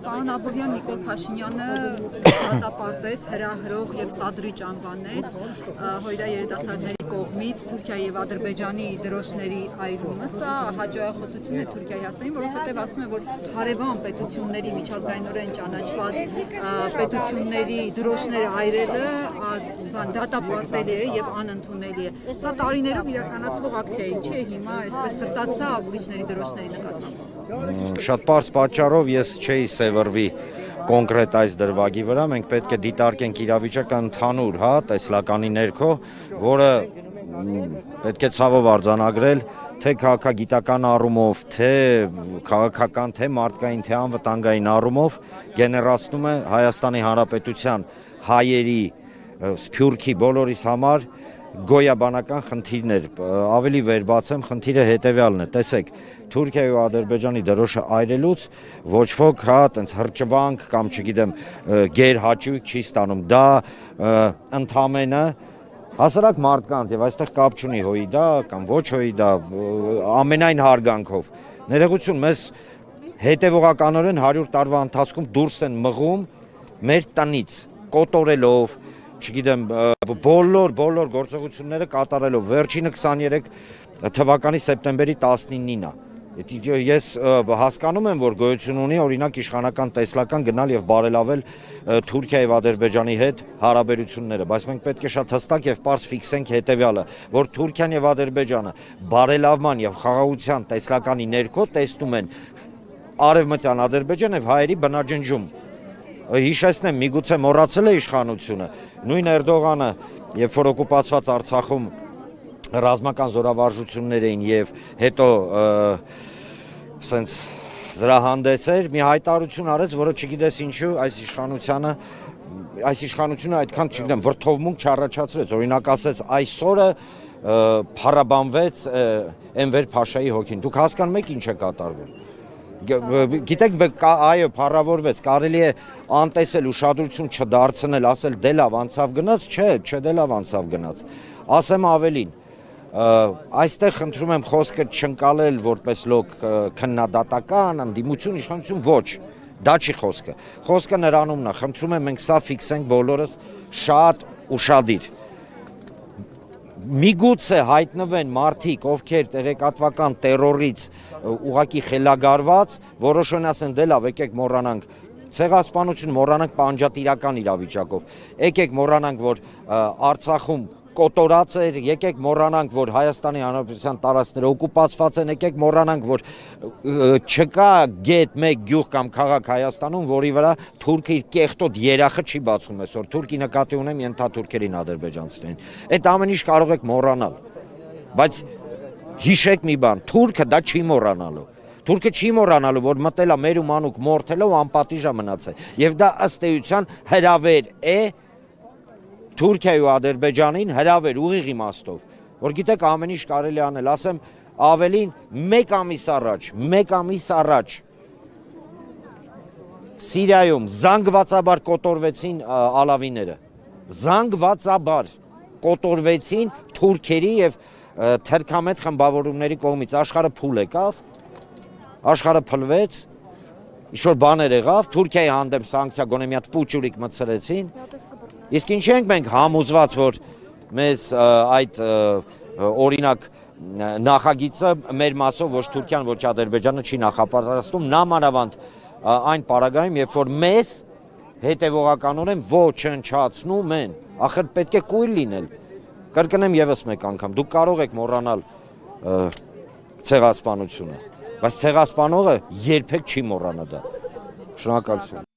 Պարոն Աբովյան Նիկոլ Փաշինյանը դատապարտեց, հրահրող և սադրիչ անվանեց հույրա երիտասարդների կողմից Թուրքիայի և Ադրբեջանի դրոշների այրումը։ Սա հաջողախոսություն է Թուրքիայի Հայաստանին, որովհետև ասում է, որ հարևան պետությունների միջազգայինորեն ճանաչված պետությունների դրոշները այրելը դատապարտելի է և անընդունելի է։ Սա տարիներով իրականացվող ակցիա է, ինչի է հիմա այսպես սրտացա ուրիշների դրոշների նկատմամբ։ Շատ պարզ պատճառով ես չէի սևռվի կոնկրետ այս դրվագի վրա, մենք պետք է դիտարկենք իրավիճակը ընդհանուր, տեսլականի ներքո, որը պետք է ցավով արձանագրել, թե քաղաքագիտական առումով, թե քաղաքական, թե մարդկային, թե անվտանգային առումով գեներացնում է Հայաստանի Հանրապետության հայերի, սփյուռքի բոլորիս համար գոյաբանական խնդիրներ, ավելի վեր բացեմ, խնդիրը հետևյալն է, տեսեք, Թուրքիայի ու Ադրբեջանի դրոշը այրելուց ոչ ոք տենց հրճվանք կամ չգիտեմ գերհաճույք չի ստանում, դա ընդամենը հասարակ մարդկանց եւ այստեղ կապ չունի հույդա կամ ոչ հույդա, ամենայն հարգանքով ներողություն, մեզ հետևողականորեն 100 տարվա ընթացքում դուրս են մղում մեր տնից, կոտորելով, չգիտեմ, բոլոր գործողությունները կատարելով, վերջինը 23 թվականի սեպտեմբերի 19-ին է։ Ես հասկանում եմ, որ գոյություն ունի օրինակ իշխանական տեսլական գնալ եւ բարելավել Թուրքիայի եւ Ադրբեջանի հետ հարաբերությունները, բայց մենք պետք է շատ հստակ եւ պարզ ֆիքսենք հետեւյալը, որ Թուրքիան եւ Ադրբեջանը բարելավման եւ խաղաղության տեսլականի ներքո տեսնում են արևմտյան Ադրբեջան եւ հայերի բնաջնջում։ Հիշեցնեմ, միգուցե մոռացել է իշխանությունը, նույն Էրդողանը, երբ որ օկուպացված Արցախում ռազմական զորավարժություններ էին եւ հետո սենց զրահանդես էր, մի հայտարարություն արեց, որը չգիտես ինչու այս իշխանությունը այդքան, չգիտեմ, վրդովմունք չառաջացրեց, օրինակ ասեց այսօրը փառաբանվեց Էնվեր Փաշայի հոգին։ Դուք հասկանում եք ինչ է կատարվում։ Գիտեք, այո, փառավորվեց, կարելի է անտեսել, ուշադրություն չդարձնել, ասել դե լավ անցավ գնաց, չէ, դե լավ անցավ գնաց։ Ասեմ ավելին, այստեղ խնդրում եմ խոսքը չընկալել որպես լոկ քննադատական, ընդդիմություն, իշխանություն, ոչ, դա չի խոսքը։ Խոսքը նրանումն է, խնդրում եմ մենք սա ֆիքսենք բոլորս շատ ուշադիր։ Միգուցե հայտնվեն մարդիկ, ովքեր տեղեկատվական տերորից ուղղակի խելագարված, որոշեն ասեն դե լավ, եկեք մոռանանք ցեղասպանություն, մոռանանք պանջատիրական իրավիճակով, եկեք մոռանանք, որ Արցախում կոտորած էր, եկեք մոռանանք, որ Հայաստանի Հանրապետության տարածքները օկուպացված են, եկեք մոռանանք, որ չկա գետ մեկ գյուղ կամ քաղաք Հայաստանում, որի վրա թուրքը իր կեղտոտ երախը չի բացում այսօր, թուրքի նկատի ունեմ ենթաթուրքերին ադրբեջանցիներին, այդ ամեն ինչ կարող եք մոռանալ, բայց հիշեք մի բան, թուրքը դա չի մոռանալու, թուրքը չի մոռանալու, որ մտել է մեր ու մանուկ մորթելով անպատիժ է մնացել, եւ դա ըստ էության հրավեր է Թուրքիայի ու Ադրբեջանին հրավեր ուղիղ իմաստով, որ գիտեք ամեն ինչ կարելի անել, ասեմ ավելին մեկ ամիս առաջ Սիրիայում զանգվածաբար կոտորվեցին ալավիները, զանգվածաբար կոտորվեցին թուրքերի եւ թերքամետ խմբավորումների կողմից, աշխարհը փուլ եկավ, աշխարհը փլվեց, ինչ-որ բաներ եղավ, Թուրքիայի հանդեպ սանկցիա գոնե մի հատ պուճուրիկ մտցրեցին, իսկ ինչ ենք մենք համոզված, որ մեզ այդ օրինակ նախագիծը մեր մասով ոչ Թուրքիան, ոչ Ադրբեջանը չի նախապատրաստում, նամանավանդ այն պարագայում, երբ որ մեզ հետևողականորեն ոչնչացնում են, ախր պետք է կույր լինել, կրկնեմ եւս մեկ անգամ, դուք կարող եք մոռանալ ցեղասպանությունը, բայց ցեղասպանողը երբեք չի մոռանա դա, շնորհակալություն։